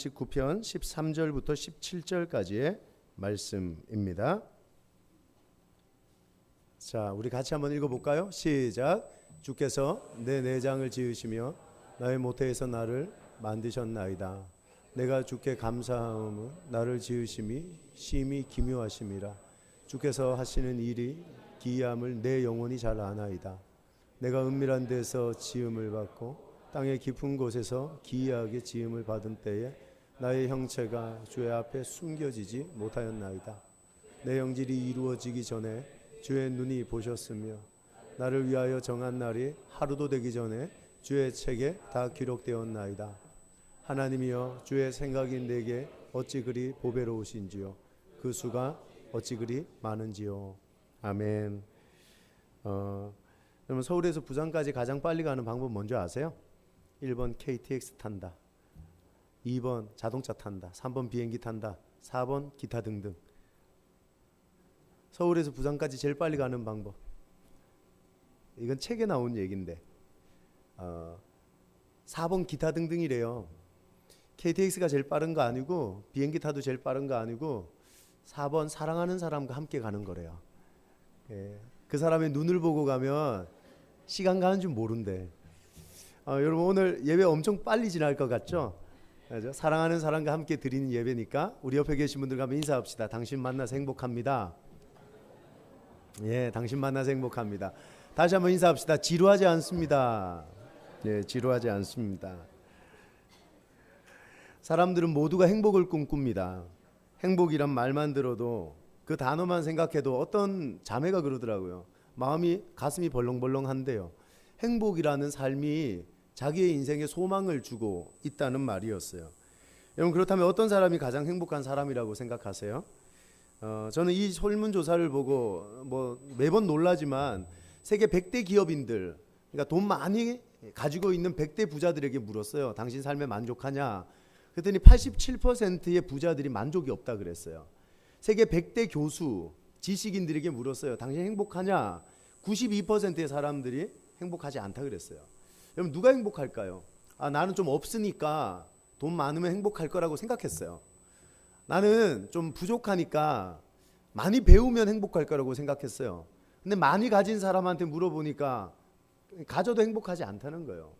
19편 13절부터 17절까지의 말씀입니다. 자, 우리 같이 한번 읽어볼까요? 시작. 주께서 내 내장을 지으시며 나의 모태에서 나를 만드셨나이다. 내가 주께 감사함은 나를 지으심이 심히 기묘하심이라. 주께서 하시는 일이 기이함을 내 영혼이 잘 아나이다. 내가 은밀한 데서 지음을 받고 땅의 깊은 곳에서 기이하게 지음을 받은 때에 나의 형체가 주의 앞에 숨겨지지 못하였나이다. 내 영질이 이루어지기 전에 주의 눈이 보셨으며 나를 위하여 정한 날이 하루도 되기 전에 주의 책에 다 기록되었나이다. 하나님이여, 주의 생각이 내게 어찌 그리 보배로우신지요. 그 수가 어찌 그리 많은지요. 아멘. 여러분, 서울에서 부산까지 가장 빨리 가는 방법 뭔지 아세요? 1번 KTX 탄다, 2번 자동차 탄다, 3번 비행기 탄다, 4번 기타 등등. 서울에서 부산까지 제일 빨리 가는 방법, 이건 책에 나온 얘기인데 4번 기타 등등이래요. KTX가 제일 빠른 거 아니고 비행기 타도 제일 빠른 거 아니고 4번 사랑하는 사람과 함께 가는 거래요. 그 사람의 눈을 보고 가면 시간 가는 줄 모른대. 여러분, 오늘 예배 엄청 빨리 지날 것 같죠? 그렇죠? 사랑하는 사람과 함께 드리는 예배니까 우리 옆에 계신 분들과 한번 인사합시다. 당신 만나서 행복합니다. 예, 당신 만나서 행복합니다. 다시 한번 인사합시다. 지루하지 않습니다. 예, 지루하지 않습니다. 사람들은 모두가 행복을 꿈꿉니다. 행복이란 말만 들어도, 그 단어만 생각해도 어떤 자매가 그러더라고요. 마음이, 가슴이 벌렁벌렁한데요. 행복이라는 삶이 자기의 인생에 소망을 주고 있다는 말이었어요. 여러분, 그렇다면 어떤 사람이 가장 행복한 사람이라고 생각하세요? 저는 이 설문조사를 보고 매번 놀라지만 세계 100대 기업인들, 그러니까 돈 많이 가지고 있는 100대 부자들에게 물었어요. 당신 삶에 만족하냐? 그랬더니 87%의 부자들이 만족이 없다 그랬어요. 세계 100대 교수, 지식인들에게 물었어요. 당신 행복하냐? 92%의 사람들이 행복하지 않다 그랬어요. 여러분, 누가 행복할까요? 나는 좀 없으니까 돈 많으면 행복할 거라고 생각했어요. 나는 좀 부족하니까 많이 배우면 행복할 거라고 생각했어요. 근데 많이 가진 사람한테 물어보니까 가져도 행복하지 않다는 거예요.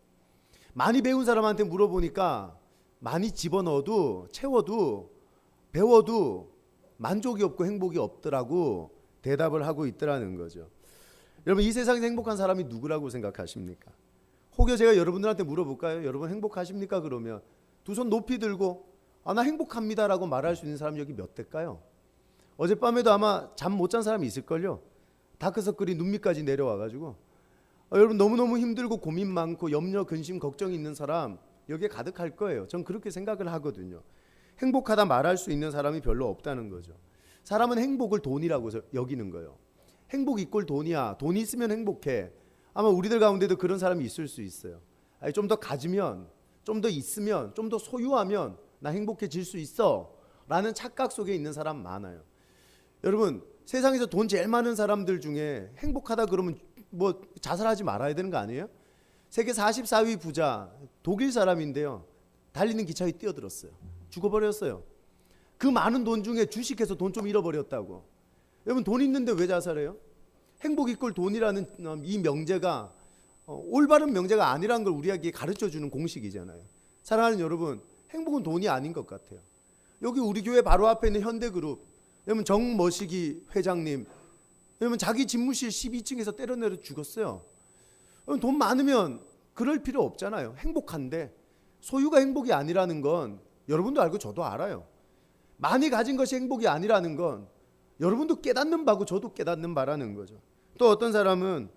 많이 배운 사람한테 물어보니까 많이 집어넣어도, 채워도, 배워도 만족이 없고 행복이 없더라고 대답을 하고 있더라는 거죠. 여러분, 이 세상에서 행복한 사람이 누구라고 생각하십니까? 혹여 제가 여러분들한테 물어볼까요? 여러분 행복하십니까? 그러면 두 손 높이 들고 나 행복합니다라고 말할 수 있는 사람이 여기 몇 대일까요? 어젯밤에도 아마 잠 못 잔 사람이 있을걸요. 다크서클이 눈 밑까지 내려와가지고 여러분, 너무너무 힘들고 고민 많고 염려, 근심, 걱정이 있는 사람 여기에 가득할 거예요. 전 그렇게 생각을 하거든요. 행복하다 말할 수 있는 사람이 별로 없다는 거죠. 사람은 행복을 돈이라고 여기는 거예요. 행복 이꼴 돈이야. 돈이 있으면 행복해. 아마 우리들 가운데도 그런 사람이 있을 수 있어요. 좀 더 가지면, 좀 더 있으면, 좀 더 소유하면 나 행복해질 수 있어 라는 착각 속에 있는 사람 많아요. 여러분, 세상에서 돈 제일 많은 사람들 중에 행복하다 그러면 자살하지 말아야 되는 거 아니에요? 세계 44위 부자, 독일 사람인데요. 달리는 기차에 뛰어들었어요. 죽어버렸어요. 그 많은 돈 중에 주식해서 돈 좀 잃어버렸다고. 여러분, 돈 있는데 왜 자살해요? 행복 이꼴 돈이라는 이 명제가 올바른 명제가 아니라는 걸 우리에게 가르쳐주는 공식이잖아요. 사랑하는 여러분, 행복은 돈이 아닌 것 같아요. 여기 우리 교회 바로 앞에 있는 현대그룹, 여러분 정머시기 회장님, 여러분 자기 집무실 12층에서 때려내려 죽었어요. 여러분, 돈 많으면 그럴 필요 없잖아요. 행복한데 소유가 행복이 아니라는 건 여러분도 알고 저도 알아요. 많이 가진 것이 행복이 아니라는 건 여러분도 깨닫는 바고 저도 깨닫는 바라는 거죠. 또 어떤 사람은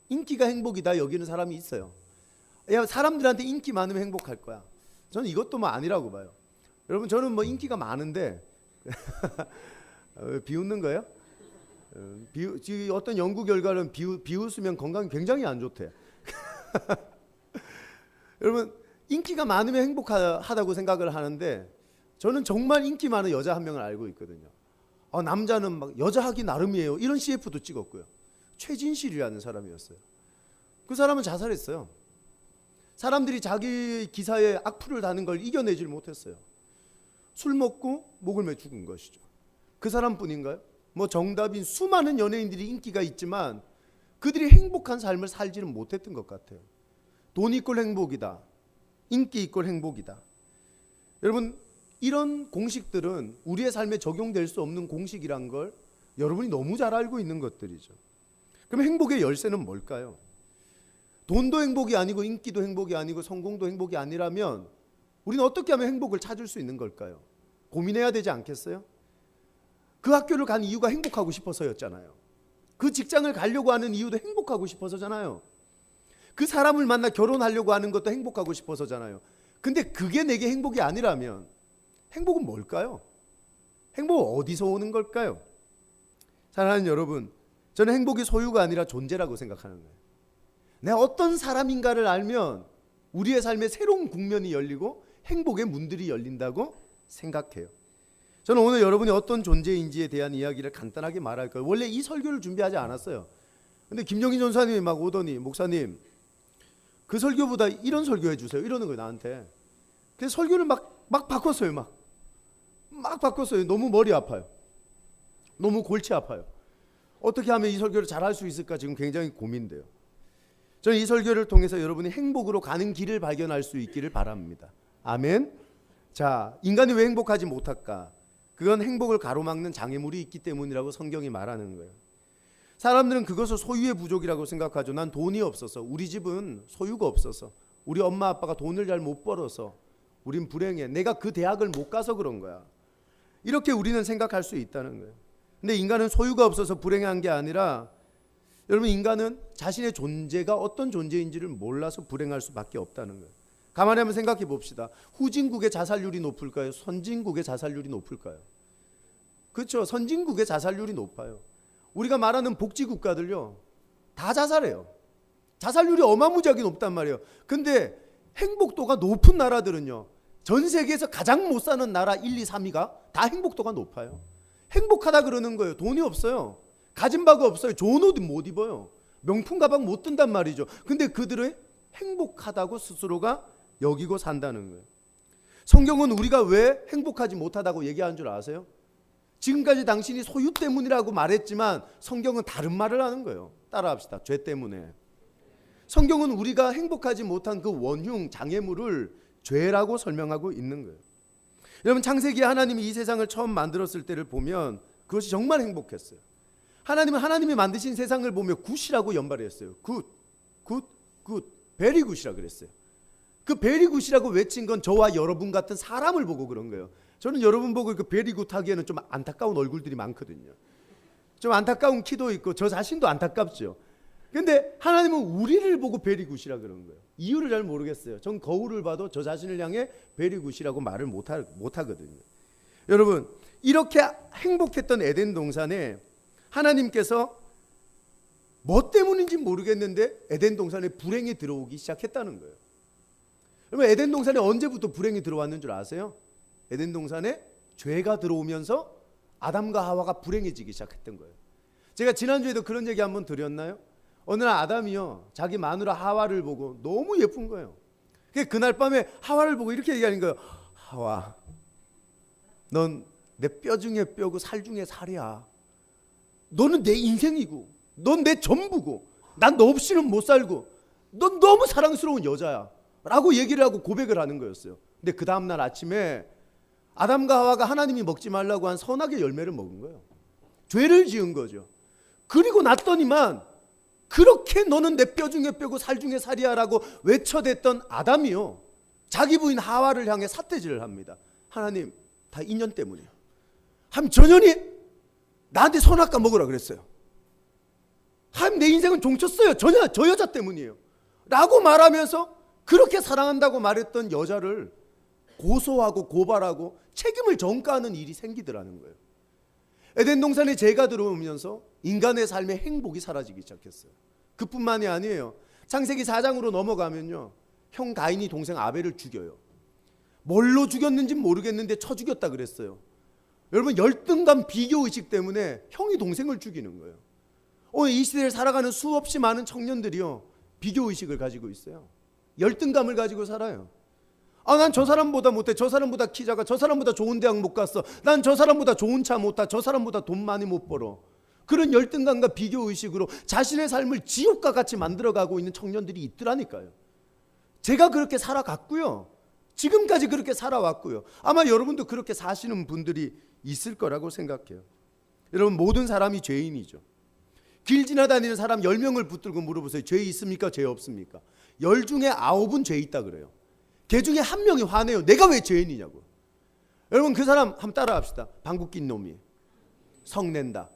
인기가 행복이다 여기는 사람이 있어요. 야, 사람들한테 인기 많으면 행복할 거야. 저는 이것도 아니라고 봐요. 여러분, 저는 인기가 많은데 비웃는 거예요? 어떤 연구 결과는 비웃으면 건강이 굉장히 안 좋대. 여러분, 인기가 많으면 행복하다고 생각을 하는데 저는 정말 인기 많은 여자 한 명을 알고 있거든요. 남자는 여자 하기 나름이에요. 이런 CF도 찍었고요. 최진실이라는 사람이었어요. 그 사람은 자살했어요. 사람들이 자기 기사에 악플을 다는 걸 이겨내질 못했어요. 술 먹고 목을 매 죽은 것이죠. 그 사람뿐인가요? 뭐 정답인 수많은 연예인들이 인기가 있지만 그들이 행복한 삶을 살지는 못했던 것 같아요. 돈 이꼴 행복이다. 인기 이꼴 행복이다. 여러분, 이런 공식들은 우리의 삶에 적용될 수 없는 공식이란 걸 여러분이 너무 잘 알고 있는 것들이죠. 그럼 행복의 열쇠는 뭘까요? 돈도 행복이 아니고 인기도 행복이 아니고 성공도 행복이 아니라면 우리는 어떻게 하면 행복을 찾을 수 있는 걸까요? 고민해야 되지 않겠어요? 그 학교를 간 이유가 행복하고 싶어서였잖아요. 그 직장을 가려고 하는 이유도 행복하고 싶어서잖아요. 그 사람을 만나 결혼하려고 하는 것도 행복하고 싶어서잖아요. 근데 그게 내게 행복이 아니라면 행복은 뭘까요? 행복은 어디서 오는 걸까요? 사랑하는 여러분, 저는 행복이 소유가 아니라 존재라고 생각하는 거예요. 내가 어떤 사람인가를 알면 우리의 삶에 새로운 국면이 열리고 행복의 문들이 열린다고 생각해요. 저는 오늘 여러분이 어떤 존재인지에 대한 이야기를 간단하게 말할 거예요. 원래 이 설교를 준비하지 않았어요. 근데 김정희 전사님이 막 오더니 목사님 그 설교보다 이런 설교해 주세요. 이러는 거예요 나한테. 그래서 설교를 막 바꿨어요. 막 바꿨어요. 너무 머리 아파요. 너무 골치 아파요. 어떻게 하면 이 설교를 잘할 수 있을까 지금 굉장히 고민돼요. 저는 이 설교를 통해서 여러분이 행복으로 가는 길을 발견할 수 있기를 바랍니다. 아멘. 자, 인간이 왜 행복하지 못할까? 그건 행복을 가로막는 장애물이 있기 때문이라고 성경이 말하는 거예요. 사람들은 그것을 소유의 부족이라고 생각하죠. 난 돈이 없어서, 우리 집은 소유가 없어서, 우리 엄마 아빠가 돈을 잘 못 벌어서 우린 불행해. 내가 그 대학을 못 가서 그런 거야. 이렇게 우리는 생각할 수 있다는 거예요. 근데 인간은 소유가 없어서 불행한 게 아니라 여러분, 인간은 자신의 존재가 어떤 존재인지를 몰라서 불행할 수밖에 없다는 거예요. 가만히 한번 생각해 봅시다. 후진국의 자살률이 높을까요? 선진국의 자살률이 높을까요? 그렇죠. 선진국의 자살률이 높아요. 우리가 말하는 복지국가들요, 다 자살해요. 자살률이 어마무지하게 높단 말이에요. 근데 행복도가 높은 나라들은요, 전 세계에서 가장 못 사는 나라 1, 2, 3위가 다 행복도가 높아요. 행복하다 그러는 거예요. 돈이 없어요. 가진 바가 없어요. 좋은 옷 못 입어요. 명품 가방 못 든단 말이죠. 근데 그들은 행복하다고 스스로가 여기고 산다는 거예요. 성경은 우리가 왜 행복하지 못하다고 얘기하는 줄 아세요? 지금까지 당신이 소유 때문이라고 말했지만 성경은 다른 말을 하는 거예요. 따라합시다. 죄 때문에. 성경은 우리가 행복하지 못한 그 원흉, 장애물을 죄라고 설명하고 있는 거예요. 여러분, 창세기에 하나님이 이 세상을 처음 만들었을 때를 보면 그것이 정말 행복했어요. 하나님은 하나님이 만드신 세상을 보며 굿이라고 연발했어요. 굿, 베리 굿이라고 그랬어요. 그 베리 굿이라고 외친 건 저와 여러분 같은 사람을 보고 그런 거예요. 저는 여러분 보고 그 베리 굿 하기에는 좀 안타까운 얼굴들이 많거든요. 좀 안타까운 키도 있고 저 자신도 안타깝죠. 근데 하나님은 우리를 보고 베리 굿이라 그런 거예요. 이유를 잘 모르겠어요. 전 거울을 봐도 저 자신을 향해 베리 굿이라고 말을 못 하거든요. 여러분, 이렇게 행복했던 에덴 동산에 하나님께서 뭐 때문인지 모르겠는데 에덴 동산에 불행이 들어오기 시작했다는 거예요. 여러분, 에덴 동산에 언제부터 불행이 들어왔는 줄 아세요? 에덴 동산에 죄가 들어오면서 아담과 하와가 불행해지기 시작했던 거예요. 제가 지난주에도 그런 얘기 한번 드렸나요? 어느 날 아담이요, 자기 마누라 하와를 보고 너무 예쁜 거예요. 그날 밤에 하와를 보고 이렇게 얘기하는 거예요. 하와, 넌 내 뼈 중에 뼈고 살 중에 살이야. 너는 내 인생이고 넌 내 전부고 난 너 없이는 못 살고 넌 너무 사랑스러운 여자야 라고 얘기를 하고 고백을 하는 거였어요. 근데 그 다음날 아침에 아담과 하와가 하나님이 먹지 말라고 한 선악의 열매를 먹은 거예요. 죄를 지은 거죠. 그리고 났더니만 그렇게 너는 내 뼈 중에 뼈고 살 중에 살이야 라고 외쳐댔던 아담이요, 자기 부인 하와를 향해 삿대질을 합니다. 하나님, 다 인연 때문이에요. 하나님, 전현이 나한테 선악과 먹으라 그랬어요. 하나님, 내 인생은 종쳤어요. 저 여자 때문이에요 라고 말하면서 그렇게 사랑한다고 말했던 여자를 고소하고 고발하고 책임을 전가하는 일이 생기더라는 거예요. 에덴 동산에 죄가 들어오면서 인간의 삶의 행복이 사라지기 시작했어요. 그뿐만이 아니에요. 창세기 4장으로 넘어가면요, 형 가인이 동생 아벨을 죽여요. 뭘로 죽였는지 모르겠는데 쳐 죽였다 그랬어요. 여러분, 열등감, 비교의식 때문에 형이 동생을 죽이는 거예요. 오늘 이 시대를 살아가는 수없이 많은 청년들이요, 비교의식을 가지고 있어요. 열등감을 가지고 살아요. 난 저 사람보다 못해. 저 사람보다 키 작아. 저 사람보다 좋은 대학 못 갔어. 난 저 사람보다 좋은 차 못 타. 저 사람보다 돈 많이 못 벌어. 그런 열등감과 비교의식으로 자신의 삶을 지옥과 같이 만들어가고 있는 청년들이 있더라니까요. 제가 그렇게 살아갔고요. 지금까지 그렇게 살아왔고요. 아마 여러분도 그렇게 사시는 분들이 있을 거라고 생각해요. 여러분, 모든 사람이 죄인이죠. 길 지나다니는 사람 10명을 붙들고 물어보세요. 죄 있습니까? 죄 없습니까? 10 중에 9은 죄 있다 그래요. 걔 중에 한 명이 화내요. 내가 왜 죄인이냐고. 여러분, 그 사람 한번 따라 합시다. 방귀 낀 놈이 성낸다.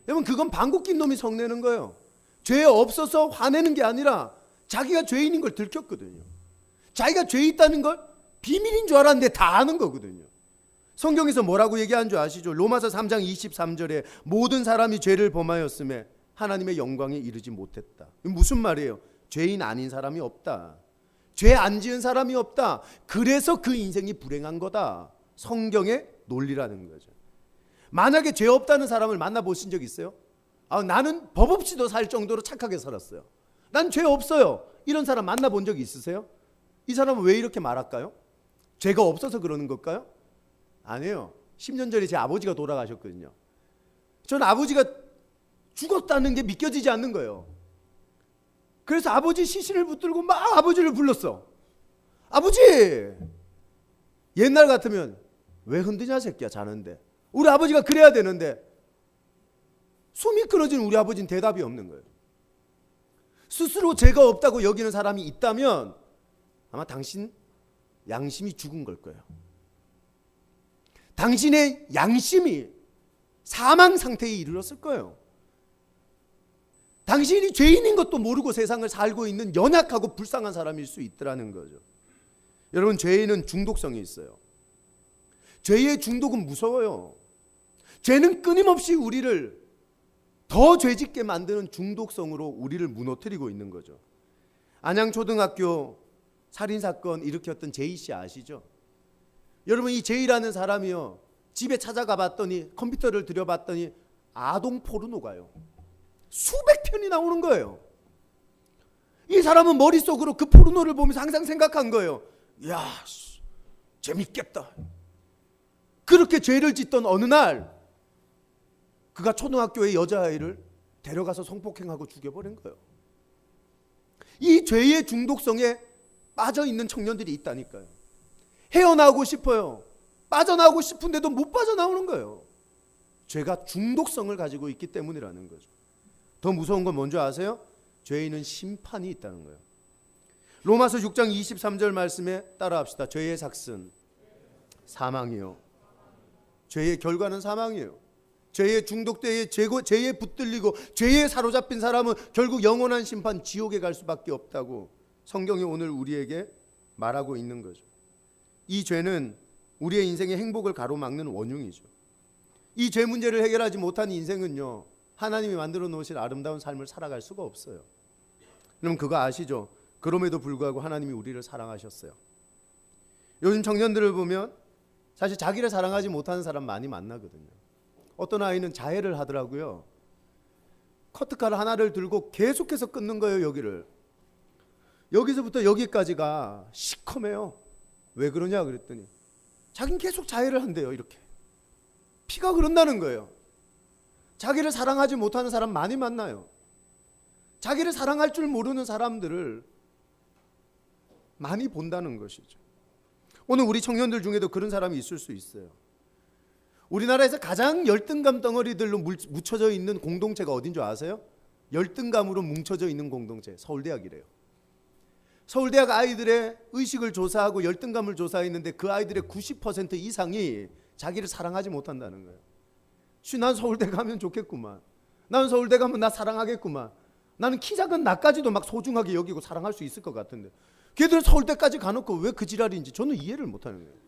여러분, 그건 방귀 낀 놈이 성내는 거예요. 죄 없어서 화내는 게 아니라 자기가 죄인인 걸 들켰거든요. 자기가 죄 있다는 걸 비밀인 줄 알았는데 다 아는 거거든요. 성경에서 뭐라고 얘기한 줄 아시죠? 로마서 3장 23절에 모든 사람이 죄를 범하였음에 하나님의 영광에 이르지 못했다. 무슨 말이에요? 죄인 아닌 사람이 없다. 죄 안 지은 사람이 없다. 그래서 그 인생이 불행한 거다. 성경의 논리라는 거죠. 만약에 죄 없다는 사람을 만나보신 적 있어요? 나는 법 없이도 살 정도로 착하게 살았어요. 난 죄 없어요. 이런 사람 만나본 적 있으세요? 이 사람은 왜 이렇게 말할까요? 죄가 없어서 그러는 걸까요? 아니에요. 10년 전에 제 아버지가 돌아가셨거든요. 저는 아버지가 죽었다는 게 믿겨지지 않는 거예요. 그래서 아버지 시신을 붙들고 막 아버지를 불렀어. 아버지! 옛날 같으면 왜 흔드냐 새끼야 자는데. 우리 아버지가 그래야 되는데 숨이 끊어진 우리 아버지는 대답이 없는 거예요. 스스로 죄가 없다고 여기는 사람이 있다면 아마 당신 양심이 죽은 걸 거예요. 당신의 양심이 사망 상태에 이르렀을 거예요. 당신이 죄인인 것도 모르고 세상을 살고 있는 연약하고 불쌍한 사람일 수 있더라는 거죠. 여러분, 죄에는 중독성이 있어요. 죄의 중독은 무서워요. 죄는 끊임없이 우리를 더 죄짓게 만드는 중독성으로 우리를 무너뜨리고 있는 거죠. 안양초등학교 살인사건 일으켰던 제이 씨 아시죠? 여러분, 이 제이라는 사람이요, 집에 찾아가 봤더니 컴퓨터를 들여봤더니 아동 포르노가요 수백 편이 나오는 거예요. 이 사람은 머릿속으로 그 포르노를 보면서 항상 생각한 거예요. 야, 재밌겠다. 그렇게 죄를 짓던 어느 날 그가 초등학교의 여자아이를 데려가서 성폭행하고 죽여버린 거예요. 이 죄의 중독성에 빠져있는 청년들이 있다니까요. 헤어나오고 싶어요. 빠져나오고 싶은데도 못 빠져나오는 거예요. 죄가 중독성을 가지고 있기 때문이라는 거죠. 더 무서운 건 뭔지 아세요? 죄에는 심판이 있다는 거예요. 로마서 6장 23절 말씀에 따라합시다. 죄의 삭은 사망이요. 죄의 결과는 사망이에요. 죄에 중독되어 죄에 붙들리고 죄에 사로잡힌 사람은 결국 영원한 심판, 지옥에 갈 수밖에 없다고 성경이 오늘 우리에게 말하고 있는 거죠. 이 죄는 우리의 인생의 행복을 가로막는 원흉이죠. 이 죄 문제를 해결하지 못한 인생은요, 하나님이 만들어 놓으신 아름다운 삶을 살아갈 수가 없어요. 여러분, 그거 아시죠? 그럼에도 불구하고 하나님이 우리를 사랑하셨어요. 요즘 청년들을 보면 사실 자기를 사랑하지 못하는 사람 많이 만나거든요. 어떤 아이는 자해를 하더라고요. 커트칼 하나를 들고 계속해서 끊는 거예요. 여기를. 여기서부터 여기까지가 시커매요. 왜 그러냐 그랬더니 자기는 계속 자해를 한대요. 이렇게 피가 흐른다는 거예요. 자기를 사랑하지 못하는 사람 많이 만나요. 자기를 사랑할 줄 모르는 사람들을 많이 본다는 것이죠. 오늘 우리 청년들 중에도 그런 사람이 있을 수 있어요. 우리나라에서 가장 열등감 덩어리들로 묻혀져 있는 공동체가 어딘 줄 아세요? 열등감으로 뭉쳐져 있는 공동체, 서울대학이래요. 서울대학 아이들의 의식을 조사하고 열등감을 조사했는데 그 아이들의 90% 이상이 자기를 사랑하지 못한다는 거예요. 난 서울대 가면 좋겠구만. 난 서울대 가면 나 사랑하겠구만. 나는 키 작은 나까지도 막 소중하게 여기고 사랑할 수 있을 것 같은데 걔들은 서울대까지 가놓고 왜 그 지랄인지 저는 이해를 못하는 거예요.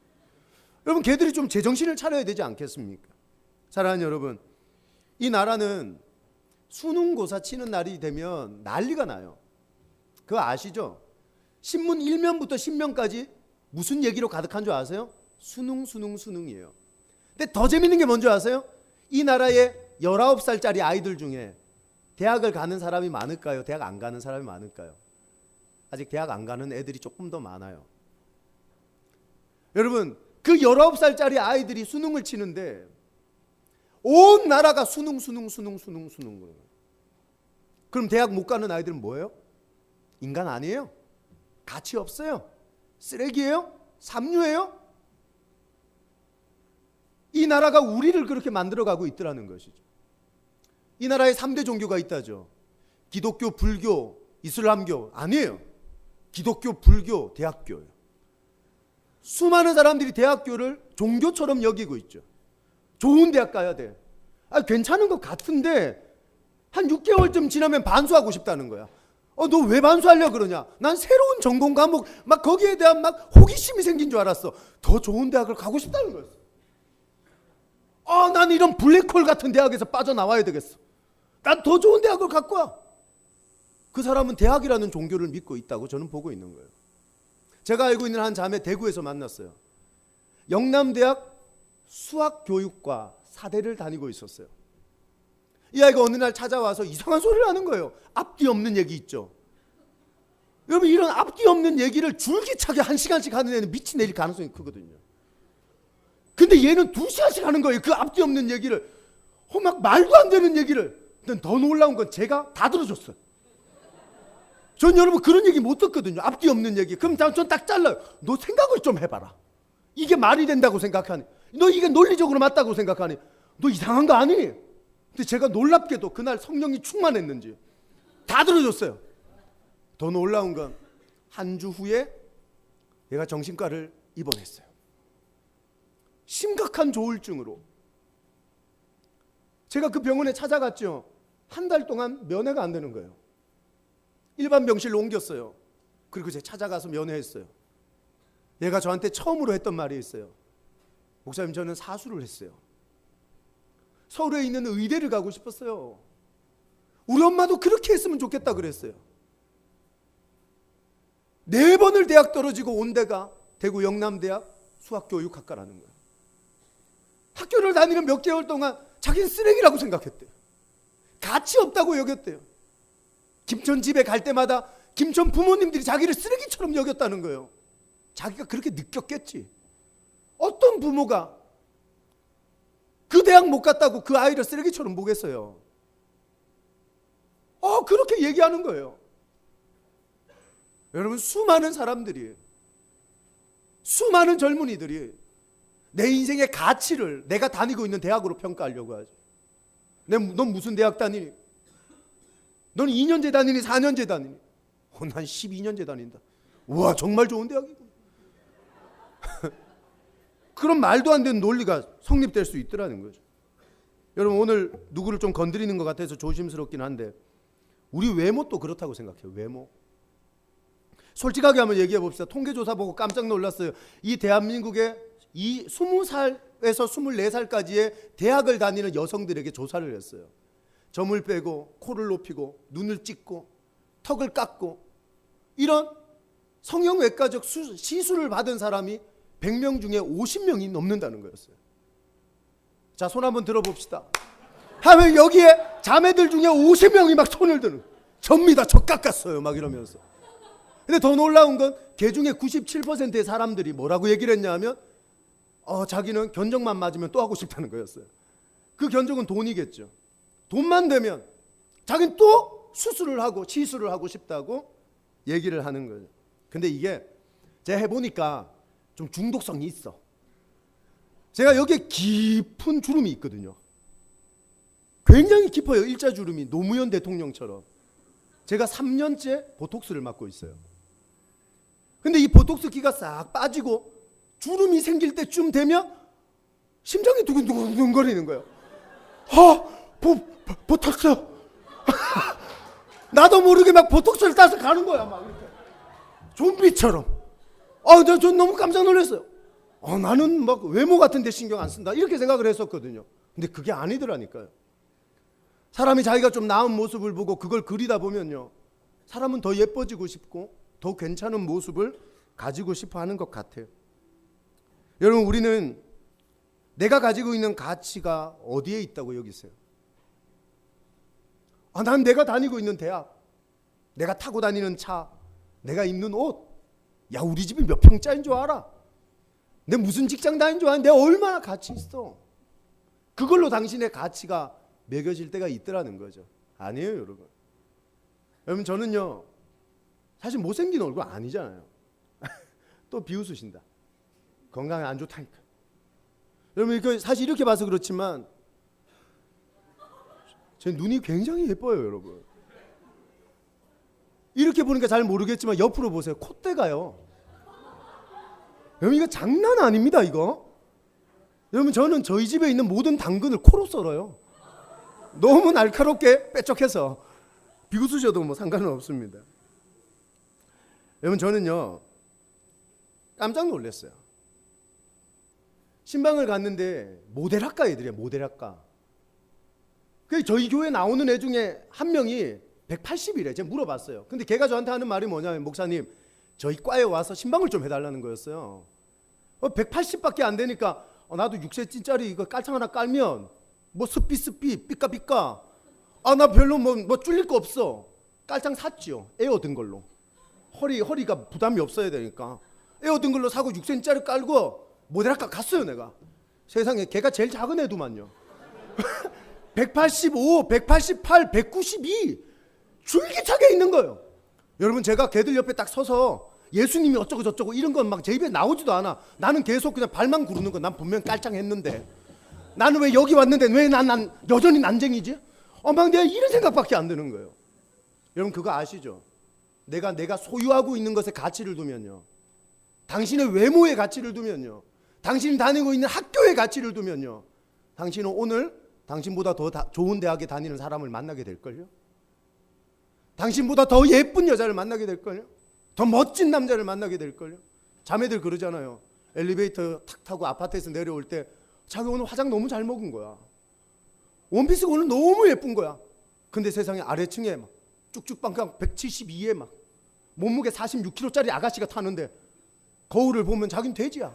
여러분, 걔들이 좀 제정신을 차려야 되지 않겠습니까? 사랑하는 여러분, 이 나라는 수능고사 치는 날이 되면 난리가 나요. 그거 아시죠? 신문 1면부터 10면까지 무슨 얘기로 가득한 줄 아세요? 수능이에요. 근데 더 재밌는 게 뭔지 아세요? 이 나라에 19살짜리 아이들 중에 대학을 가는 사람이 많을까요? 대학 안 가는 사람이 많을까요? 아직 대학 안 가는 애들이 조금 더 많아요. 여러분, 그 19살짜리 아이들이 수능을 치는데 온 나라가 수능. 그럼 대학 못 가는 아이들은 뭐예요? 인간 아니에요? 가치 없어요? 쓰레기예요? 삼류예요? 이 나라가 우리를 그렇게 만들어가고 있더라는 것이죠. 이 나라에 3대 종교가 있다죠. 기독교, 불교, 이슬람교. 아니에요. 기독교, 불교, 대학교예요. 수많은 사람들이 대학교를 종교처럼 여기고 있죠. 좋은 대학 가야 돼. 괜찮은 것 같은데 한 6개월쯤 지나면 반수하고 싶다는 거야. 너 왜 반수하려고 그러냐? 난 새로운 전공 과목 막 거기에 대한 막 호기심이 생긴 줄 알았어. 더 좋은 대학을 가고 싶다는 거였어. 난 이런 블랙홀 같은 대학에서 빠져나와야 되겠어. 난 더 좋은 대학을 갖고 와. 그 사람은 대학이라는 종교를 믿고 있다고 저는 보고 있는 거예요. 제가 알고 있는 한 자매 대구에서 만났어요. 영남대학 수학교육과 사대를 다니고 있었어요. 이 아이가 어느 날 찾아와서 이상한 소리를 하는 거예요. 앞뒤 없는 얘기 있죠. 여러분, 이런 앞뒤 없는 얘기를 줄기차게 1시간씩 하는 애는 미치 내릴 가능성이 크거든요. 근데 얘는 2시간씩 하는 거예요. 그 앞뒤 없는 얘기를. 막 말도 안 되는 얘기를. 근데 더 놀라운 건 제가 다 들어줬어요. 전 여러분 그런 얘기 못 듣거든요. 앞뒤 없는 얘기. 그럼 전 딱 잘라요. 너 생각을 좀 해봐라. 이게 말이 된다고 생각하니? 너 이게 논리적으로 맞다고 생각하니? 너 이상한 거 아니? 근데 제가 놀랍게도 그날 성령이 충만했는지 다 들어줬어요. 더 놀라운 건 한 주 후에 얘가 정신과를 입원했어요. 심각한 조울증으로. 제가 그 병원에 찾아갔죠. 한 달 동안 면회가 안 되는 거예요. 일반 병실로 옮겼어요. 그리고 제가 찾아가서 면회했어요. 얘가 저한테 처음으로 했던 말이 있어요. 목사님, 저는 사수를 했어요. 서울에 있는 의대를 가고 싶었어요. 우리 엄마도 그렇게 했으면 좋겠다 그랬어요. 4번을 대학 떨어지고 온 데가 대구 영남대학 수학교육학과라는 거예요. 학교를 다니는 몇 개월 동안 자기는 쓰레기라고 생각했대요. 가치 없다고 여겼대요. 김천 집에 갈 때마다 김천 부모님들이 자기를 쓰레기처럼 여겼다는 거예요. 자기가 그렇게 느꼈겠지. 어떤 부모가 그 대학 못 갔다고 그 아이를 쓰레기처럼 보겠어요. 그렇게 얘기하는 거예요. 여러분, 수많은 사람들이, 수많은 젊은이들이 내 인생의 가치를 내가 다니고 있는 대학으로 평가하려고 하죠. 넌 무슨 대학 다니니? 넌 2년제 다니니? 4년제 다니니? 난 12년제 다닌다. 우와, 정말 좋은 대학이고. 그런 말도 안 되는 논리가 성립될 수 있더라는 거죠. 여러분, 오늘 누구를 좀 건드리는 것 같아서 조심스럽긴 한데 우리 외모도 그렇다고 생각해요. 외모. 솔직하게 한번 얘기해 봅시다. 통계조사 보고 깜짝 놀랐어요. 이 대한민국의 이 20살에서 24살까지의 대학을 다니는 여성들에게 조사를 했어요. 점을 빼고 코를 높이고 눈을 찍고 턱을 깎고 이런 성형외과적 시술을 받은 사람이 100명 중에 50명이 넘는다는 거였어요. 자, 손 한번 들어봅시다. 하면 여기에 자매들 중에 50명이 막 손을 드는, 접니다, 저 깎았어요 막 이러면서. 근데 더 놀라운 건 그 중에 97%의 사람들이 뭐라고 얘기를 했냐면 자기는 견적만 맞으면 또 하고 싶다는 거였어요. 그 견적은 돈이겠죠. 돈만 되면 자기는 또 수술을 하고 시술을 하고 싶다고 얘기를 하는 거예요. 근데 이게 제가 해보니까 좀 중독성이 있어. 제가 여기에 깊은 주름이 있거든요. 굉장히 깊어요. 일자주름이. 노무현 대통령처럼. 제가 3년째 보톡스를 맞고 있어요. 근데 이 보톡스 기가 싹 빠지고 주름이 생길 때쯤 되면 심장이 두근두근 거리는 거예요. 보톡스. 나도 모르게 막 보톡스를 따서 가는 거야. 막 이렇게. 좀비처럼. 전 너무 깜짝 놀랐어요. 나는 막 외모 같은 데 신경 안 쓴다. 이렇게 생각을 했었거든요. 근데 그게 아니더라니까요. 사람이 자기가 좀 나은 모습을 보고 그걸 그리다 보면요. 사람은 더 예뻐지고 싶고 더 괜찮은 모습을 가지고 싶어 하는 것 같아요. 여러분, 우리는 내가 가지고 있는 가치가 어디에 있다고 여기세요? 난 내가 다니고 있는 대학, 내가 타고 다니는 차, 내가 입는 옷. 야, 우리 집이 몇 평짜리인 줄 알아? 내 무슨 직장 다닌 줄 아니? 내가 얼마나 가치 있어? 그걸로 당신의 가치가 매겨질 때가 있더라는 거죠. 아니에요, 여러분. 여러분, 저는요, 사실 못생긴 얼굴 아니잖아요. 또 비웃으신다. 건강에 안 좋다니까. 여러분, 사실 이렇게 봐서 그렇지만 제 눈이 굉장히 예뻐요, 여러분. 이렇게 보니까 잘 모르겠지만 옆으로 보세요. 콧대가요. 여러분, 이거 장난 아닙니다, 이거. 여러분, 저는 저희 집에 있는 모든 당근을 코로 썰어요. 너무 날카롭게 빼쪽해서. 비웃으셔도 뭐 상관은 없습니다. 여러분, 저는요 깜짝 놀랐어요. 신방을 갔는데 모델학과 애들이에요. 모델학과. 그 저희 교회 나오는 애 중에 한 명이 180이래. 제가 물어봤어요. 근데 걔가 저한테 하는 말이 뭐냐면, 목사님, 저희 과에 와서 신방을 좀 해달라는 거였어요. 180밖에 안 되니까 나도 6cm짜리 이거 깔창 하나 깔면 뭐 스삐 삐까삐까, 나 별로 뭐 줄릴 거 없어. 깔창 샀지요. 에어 든 걸로. 허리가 부담이 없어야 되니까 에어 든 걸로 사고 6cm짜리 깔고 모델학과 갔어요. 내가 세상에 걔가 제일 작은 애도만요. 185, 188, 192 줄기차게 있는 거예요. 여러분, 제가 걔들 옆에 딱 서서 예수님이 어쩌고 저쩌고 이런 건 막 제 입에 나오지도 않아. 나는 계속 그냥 발만 구르는 거. 난 분명 깔창했는데 나는 왜 여기 왔는데 왜 난 여전히 난쟁이지? 막 내가 이런 생각밖에 안 드는 거예요. 여러분, 그거 아시죠? 내가 소유하고 있는 것에 가치를 두면요, 당신의 외모에 가치를 두면요, 당신이 다니고 있는 학교에 가치를 두면요, 당신은 오늘 당신보다 더 좋은 대학에 다니는 사람을 만나게 될걸요. 당신보다 더 예쁜 여자를 만나게 될걸요. 더 멋진 남자를 만나게 될걸요. 자매들 그러잖아요. 엘리베이터 탁 타고 아파트에서 내려올 때 자기 오늘 화장 너무 잘 먹은 거야. 원피스가 오늘 너무 예쁜 거야. 근데 세상에 아래층에 막 쭉쭉빵빵 172에 막 몸무게 46kg짜리 아가씨가 타는데 거울을 보면 자기는 돼지야.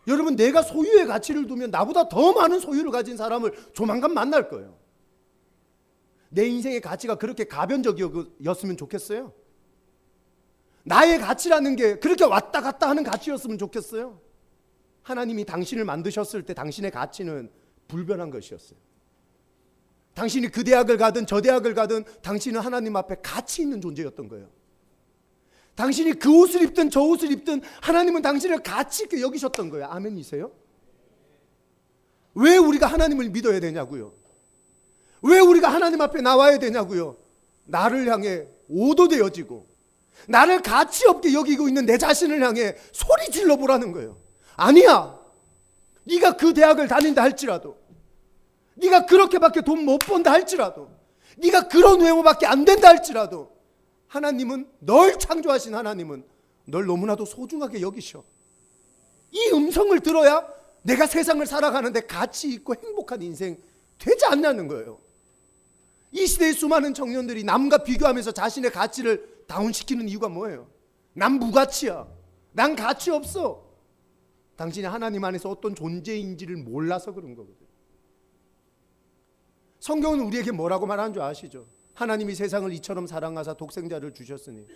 여러분, 내가 소유의 가치를 두면 나보다 더 많은 소유를 가진 사람을 조만간 만날 거예요. 내 인생의 가치가 그렇게 가변적이었으면 좋겠어요. 나의 가치라는 게 그렇게 왔다 갔다 하는 가치였으면 좋겠어요. 하나님이 당신을 만드셨을 때 당신의 가치는 불변한 것이었어요. 당신이 그 대학을 가든 저 대학을 가든 당신은 하나님 앞에 가치 있는 존재였던 거예요. 당신이 그 옷을 입든 저 옷을 입든 하나님은 당신을 가치 있게 여기셨던 거예요. 아멘이세요? 왜 우리가 하나님을 믿어야 되냐고요? 왜 우리가 하나님 앞에 나와야 되냐고요? 나를 향해 오도되어지고 나를 가치 없게 여기고 있는 내 자신을 향해 소리 질러보라는 거예요. 아니야, 네가 그 대학을 다닌다 할지라도, 네가 그렇게밖에 돈 못 번다 할지라도, 네가 그런 외모밖에 안 된다 할지라도, 하나님은, 널 창조하신 하나님은 널 너무나도 소중하게 여기셔. 이 음성을 들어야 내가 세상을 살아가는데 가치 있고 행복한 인생 되지 않냐는 거예요. 이 시대의 수많은 청년들이 남과 비교하면서 자신의 가치를 다운시키는 이유가 뭐예요? 난 무가치야. 난 가치 없어. 당신이 하나님 안에서 어떤 존재인지를 몰라서 그런 거거든요. 성경은 우리에게 뭐라고 말하는 줄 아시죠? 하나님이 세상을 이처럼 사랑하사 독생자를 주셨으니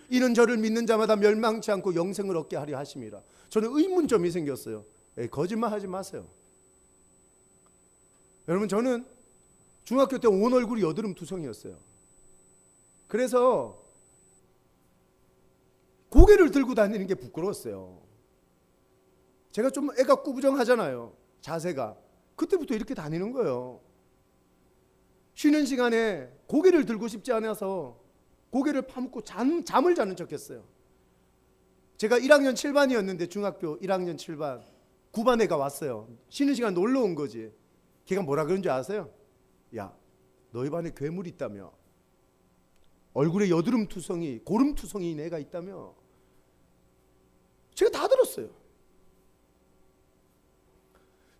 이는 저를 믿는 자마다 멸망치 않고 영생을 얻게 하려 하심이라. 저는 의문점이 생겼어요. 거짓말하지 마세요. 여러분, 저는 중학교 때 온 얼굴이 여드름 투성이었어요. 그래서 고개를 들고 다니는 게 부끄러웠어요. 제가 좀 애가 꾸부정하잖아요. 자세가. 그때부터 이렇게 다니는 거예요. 쉬는 시간에 고개를 들고 싶지 않아서 고개를 파묻고 잠을 자는 척했어요. 제가 1학년 7반이었는데 중학교 1학년 7반 9반 애가 왔어요. 쉬는 시간 놀러 온 거지. 걔가 뭐라 그런 줄 아세요? 야, 너희 반에 괴물이 있다며, 얼굴에 여드름 투성이, 고름 투성이인 애가 있다며. 제가 다 들었어요.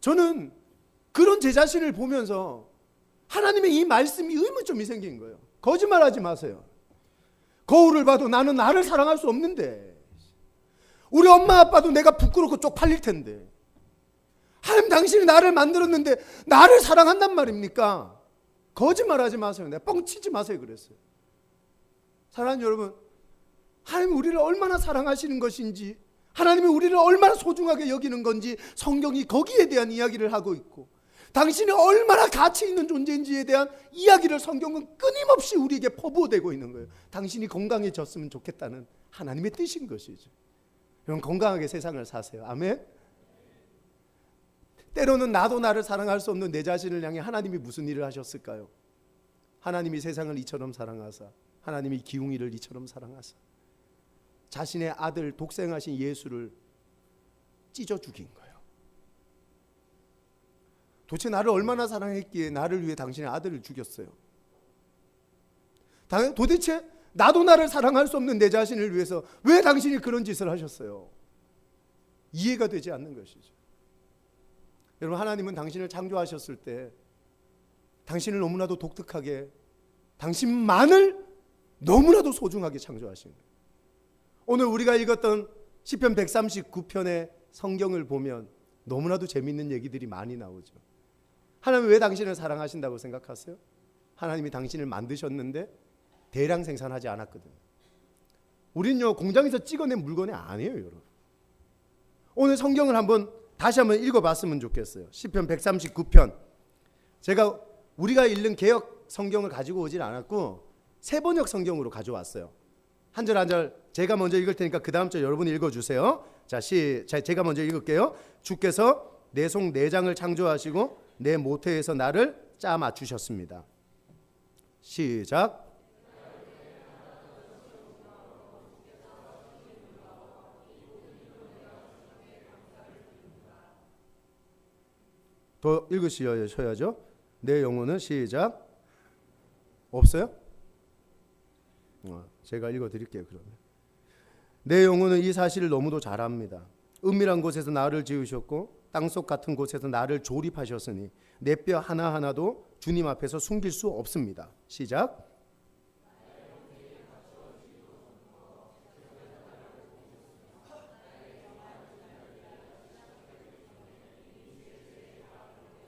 저는 그런 제 자신을 보면서 하나님의 이 말씀이 의문점이 생긴 거예요. 거짓말하지 마세요. 거울을 봐도 나는 나를 사랑할 수 없는데, 우리 엄마 아빠도 내가 부끄럽고 쪽팔릴 텐데, 하나님 당신이 나를 만들었는데 나를 사랑한단 말입니까? 거짓말하지 마세요. 내가 뻥치지 마세요 그랬어요. 사랑하는 여러분, 하나님이 우리를 얼마나 사랑하시는 것인지, 하나님이 우리를 얼마나 소중하게 여기는 건지 성경이 거기에 대한 이야기를 하고 있고, 당신이 얼마나 가치 있는 존재인지에 대한 이야기를 성경은 끊임없이 우리에게 퍼부어대고 있는 거예요. 당신이 건강해졌으면 좋겠다는 하나님의 뜻인 것이죠. 여러분, 건강하게 세상을 사세요. 아멘. 때로는 나도 나를 사랑할 수 없는 내 자신을 향해 하나님이 무슨 일을 하셨을까요? 하나님이 세상을 이처럼 사랑하사, 하나님이 기웅이를 이처럼 사랑하사 자신의 아들 독생하신 예수를 찢어 죽인 거예요. 도대체 나를 얼마나 사랑했기에 나를 위해 당신의 아들을 죽였어요? 도대체 나도 나를 사랑할 수 없는 내 자신을 위해서 왜 당신이 그런 짓을 하셨어요? 이해가 되지 않는 것이죠. 여러분, 하나님은 당신을 창조하셨을 때 당신을 너무나도 독특하게, 당신만을 너무나도 소중하게 창조하신 거예요. 오늘 우리가 읽었던 시편 139편의 성경을 보면 너무나도 재밌는 얘기들이 많이 나오죠. 하나님은 왜 당신을 사랑하신다고 생각하세요? 하나님이 당신을 만드셨는데 대량 생산하지 않았거든요. 우린요, 공장에서 찍어낸 물건이 아니에요, 여러분. 오늘 성경을 다시 한번 읽어봤으면 좋겠어요. 시편 139편. 우리가 읽는 개역 성경을 가지고 오질 않았고 세번역 성경으로 가져왔어요. 한 절 한 절 제가 먼저 읽을 테니까 그 다음 절 여러분이 읽어주세요. 자, 제가 먼저 읽을게요. 주께서 내 속 내장을 창조하시고 내 모태에서 나를 짜 맞추셨습니다. 시작. 더 읽으셔야죠. 내 영혼은 시작. 없어요? 제가 읽어드릴게요. 그러면 내 영혼은 이 사실을 너무도 잘 압니다. 은밀한 곳에서 나를 지으셨고 땅속 같은 곳에서 나를 조립하셨으니 내 뼈 하나하나도 주님 앞에서 숨길 수 없습니다. 시작.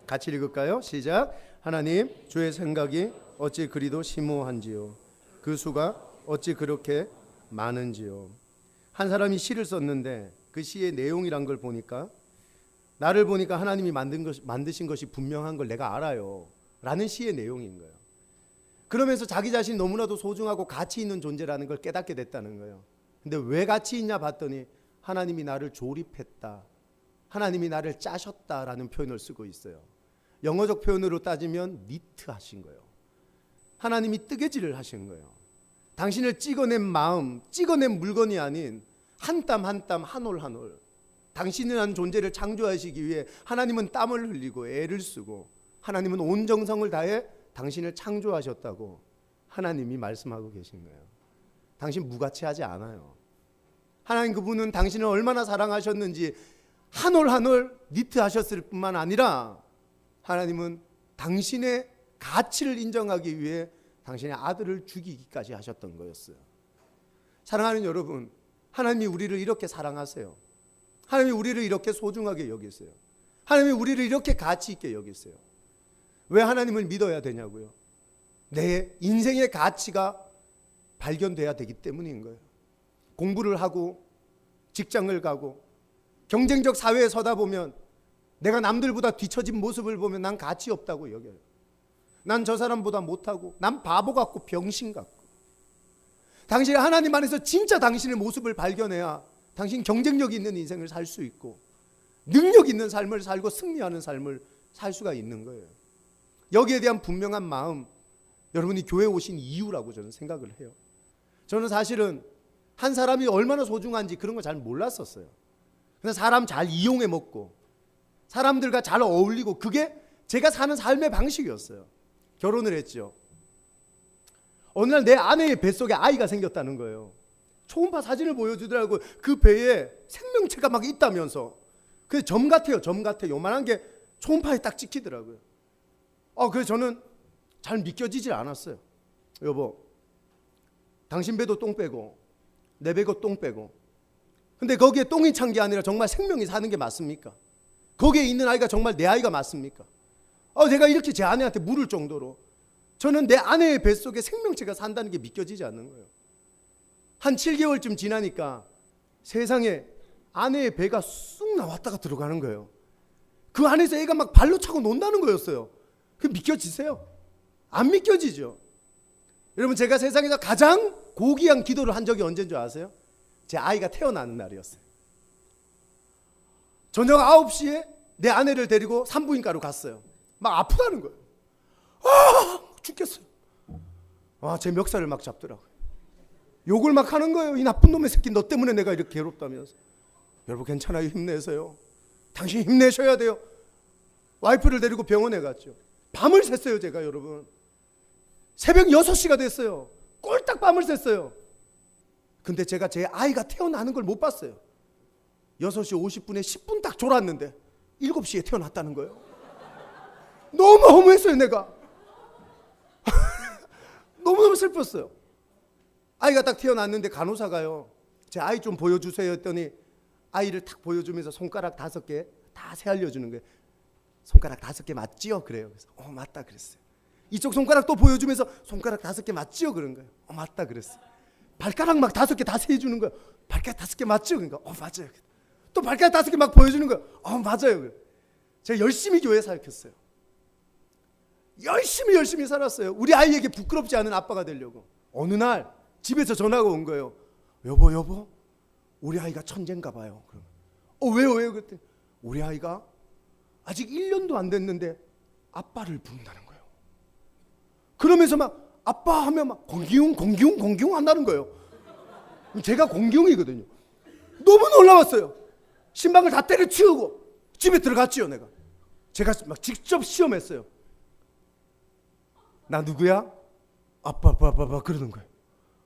같이 읽을까요? 시작. 하나님, 주의 생각이 어찌 그리도 심오한지요. 그 수가 어찌 그렇게 많은지요. 한 사람이 시를 썼는데 그 시의 내용이란 걸 보니까, 나를 보니까 하나님이 만드신 것이 분명한 걸 내가 알아요 라는 시의 내용인 거예요. 그러면서 자기 자신이 너무나도 소중하고 가치 있는 존재라는 걸 깨닫게 됐다는 거예요. 근데 왜 가치 있냐 봤더니 하나님이 나를 조립했다, 하나님이 나를 짜셨다라는 표현을 쓰고 있어요. 영어적 표현으로 따지면 니트 하신 거예요. 하나님이 뜨개질을 하신 거예요. 당신을 찍어낸 마음, 찍어낸 물건이 아닌 한 땀 한 땀, 한 올 한 올, 당신이라는 존재를 창조하시기 위해 하나님은 땀을 흘리고 애를 쓰고 하나님은 온 정성을 다해 당신을 창조하셨다고 하나님이 말씀하고 계신 거예요. 당신 무가치하지 않아요. 하나님 그분은 당신을 얼마나 사랑하셨는지 한 올 한 올 니트 하셨을 뿐만 아니라 하나님은 당신의 가치를 인정하기 위해 당신의 아들을 죽이기까지 하셨던 거였어요. 사랑하는 여러분, 하나님이 우리를 이렇게 사랑하세요. 하나님이 우리를 이렇게 소중하게 여기세요. 하나님이 우리를 이렇게 가치 있게 여기세요. 왜 하나님을 믿어야 되냐고요? 내 인생의 가치가 발견돼야 되기 때문인 거예요. 공부를 하고 직장을 가고 경쟁적 사회에 서다 보면 내가 남들보다 뒤처진 모습을 보면 난 가치 없다고 여겨요. 난 저 사람보다 못하고, 난 바보 같고 병신 같고. 당신이 하나님 안에서 진짜 당신의 모습을 발견해야 당신 경쟁력 있는 인생을 살 수 있고 능력 있는 삶을 살고 승리하는 삶을 살 수가 있는 거예요. 여기에 대한 분명한 마음, 여러분이 교회에 오신 이유라고 저는 생각을 해요. 저는 사실은 한 사람이 얼마나 소중한지 그런 거 잘 몰랐었어요. 그냥 사람 잘 이용해 먹고 사람들과 잘 어울리고, 그게 제가 사는 삶의 방식이었어요. 결혼을 했죠. 어느 날 내 아내의 뱃속에 아이가 생겼다는 거예요. 초음파 사진을 보여주더라고요. 그 배에 생명체가 막 있다면서. 그게 점 같아요. 점 같아요. 요만한 게 초음파에 딱 찍히더라고요. 그래서 저는 잘 믿겨지질 않았어요. 여보, 당신 배도 똥 빼고 내 배도 똥 빼고, 근데 거기에 똥이 찬 게 아니라 정말 생명이 사는 게 맞습니까? 거기에 있는 아이가 정말 내 아이가 맞습니까? 제가 이렇게 제 아내한테 물을 정도로 저는 내 아내의 뱃속에 생명체가 산다는 게 믿겨지지 않는 거예요. 한 7개월쯤 지나니까 세상에 아내의 배가 쑥 나왔다가 들어가는 거예요. 그 안에서 애가 막 발로 차고 논다는 거였어요. 그 믿겨지세요? 안 믿겨지죠? 여러분, 제가 세상에서 가장 고귀한 기도를 한 적이 언제인 줄 아세요? 제 아이가 태어나는 날이었어요. 저녁 9시에 내 아내를 데리고 산부인과로 갔어요. 막 아프다는 거예요. 죽겠어요. 제 멱살을 막 잡더라고요. 욕을 막 하는 거예요. 이 나쁜 놈의 새끼, 너 때문에 내가 이렇게 괴롭다면서. 여러분, 괜찮아요. 힘내세요. 당신 힘내셔야 돼요. 와이프를 데리고 병원에 갔죠. 밤을 샜어요. 제가 여러분 새벽 6시가 됐어요. 꼴딱 밤을 샜어요. 근데 제가 제 아이가 태어나는 걸 못 봤어요. 6시 50분에 10분 딱 졸았는데 7시에 태어났다는 거예요. 너무 허무했어요. 내가 너무너무 슬펐어요. 아이가 딱 태어났는데 간호사가요, 제 아이 좀 보여주세요 했더니 아이를 탁 보여주면서 손가락 5개 다 세알려주는 거예요. 손가락 5개 맞지요? 그래요. 그래서 맞다 그랬어요. 이쪽 손가락 또 보여주면서 손가락 5개 맞지요? 그런 거예요. 맞다 그랬어요. 발가락 막 5개 다 세해주는 거예요. 발가락 5개 맞지요? 그러니까 맞아요. 또 발가락 5개 막 보여주는 거예요. 맞아요. 제가 열심히 교회 사역했어요. 열심히 살았어요. 우리 아이에게 부끄럽지 않은 아빠가 되려고. 어느 날 집에서 전화가 온 거예요. 여보 우리 아이가 천재인가 봐요. 그러면 왜요? 그랬더니 우리 아이가 아직 1년도 안 됐는데 아빠를 부른다는 거예요. 그러면서 막 아빠 하면 막 공기웅 한다는 거예요. 제가 공기웅이거든요. 너무 놀라웠어요. 신방을 다 때려치우고 집에 들어갔지요. 제가 막 직접 시험했어요. 나 누구야? 아빠 그러는 거예요.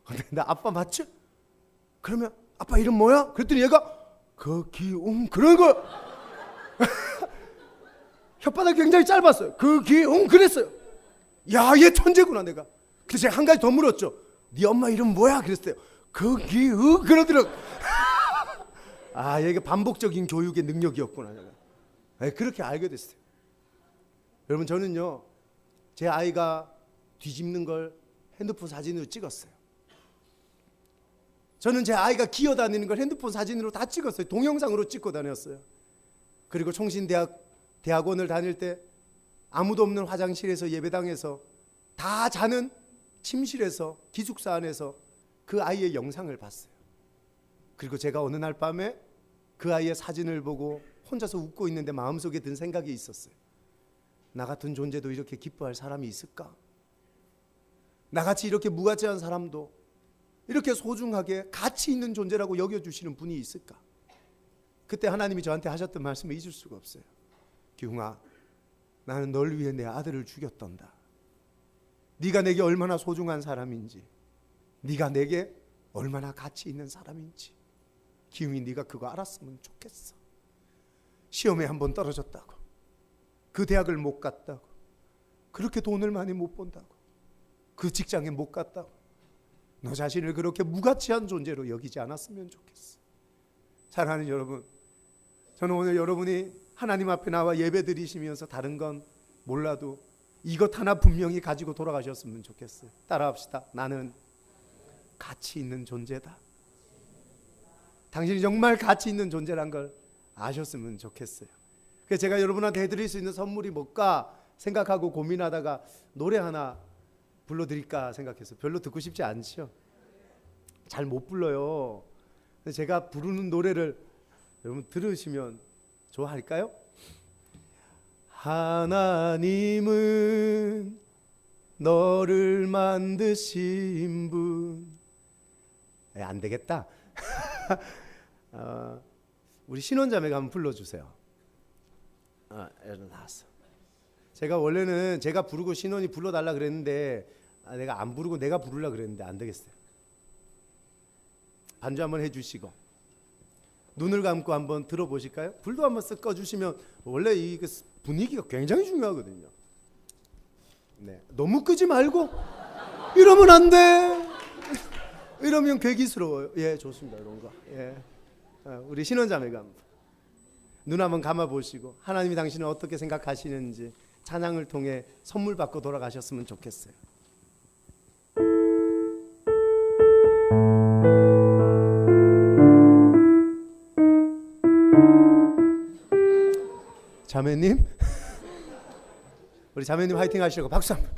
근데 나 아빠 맞지? 그러면 아빠 이름 뭐야? 그랬더니 얘가 그기웅 그러는 거예요. 혓바닥이 굉장히 짧았어요. 그기웅 그랬어요. 야, 얘 천재구나 내가. 그래서 제가 한 가지 더 물었죠. 네 엄마 이름 뭐야? 그랬어요. 그기우 그러더라고. 얘가 반복적인 교육의 능력이었구나 내가. 그렇게 알게 됐어요. 여러분, 저는요 제 아이가 뒤집는 걸 핸드폰 사진으로 찍었어요. 저는 제 아이가 기어다니는 걸 핸드폰 사진으로 다 찍었어요. 동영상으로 찍고 다녔어요. 그리고 대학원을 다닐 때 아무도 없는 화장실에서 예배당에서 다 자는 침실에서 기숙사 안에서 그 아이의 영상을 봤어요. 그리고 제가 어느 날 밤에 그 아이의 사진을 보고 혼자서 웃고 있는데 마음속에 든 생각이 있었어요. 나 같은 존재도 이렇게 기뻐할 사람이 있을까? 나같이 이렇게 무가치한 사람도 이렇게 소중하게 가치 있는 존재라고 여겨주시는 분이 있을까? 그때 하나님이 저한테 하셨던 말씀을 잊을 수가 없어요. 기웅아, 나는 널 위해 내 아들을 죽였단다. 네가 내게 얼마나 소중한 사람인지, 네가 내게 얼마나 가치 있는 사람인지 기웅이 네가 그거 알았으면 좋겠어. 시험에 한번 떨어졌다고, 그 대학을 못 갔다고, 그렇게 돈을 많이 못 번다고, 그 직장에 못 갔다고, 너 자신을 그렇게 무가치한 존재로 여기지 않았으면 좋겠어. 사랑하는 여러분, 저는 오늘 여러분이 하나님 앞에 나와 예배 드리시면서 다른 건 몰라도 이것 하나 분명히 가지고 돌아가셨으면 좋겠어요. 따라합시다. 나는 가치 있는 존재다. 당신이 정말 가치 있는 존재란 걸 아셨으면 좋겠어요. 그래서 제가 여러분한테 해드릴 수 있는 선물이 뭘까 생각하고 고민하다가 노래 하나 불러드릴까 생각해서 별로 듣고 싶지 않죠. 잘 못 불러요. 제가 부르는 노래를 여러분 들으시면 좋아할까요? 하나님은 너를 만드신 분. 안 되겠다. 우리 신원자매가 한번 불러주세요. 나왔어. 제가 원래는 제가 부르고 신원이 불러달라 그랬는데 내가 안 부르고 내가 부르려 그랬는데 안 되겠어요. 반주 한번 해주시고 눈을 감고 한번 들어보실까요? 불도 한번 쓱 꺼주시면 원래 이 분위기가 굉장히 중요하거든요. 네, 너무 끄지 말고 이러면 안 돼. 이러면 괴기스러워요. 예, 좋습니다. 이런 거. 예, 우리 신원자매가 눈 한번 감아 보시고 하나님이 당신을 어떻게 생각하시는지 찬양을 통해 선물 받고 돌아가셨으면 좋겠어요. 자매님 우리 자매님 화이팅 하시라고 박수 한번.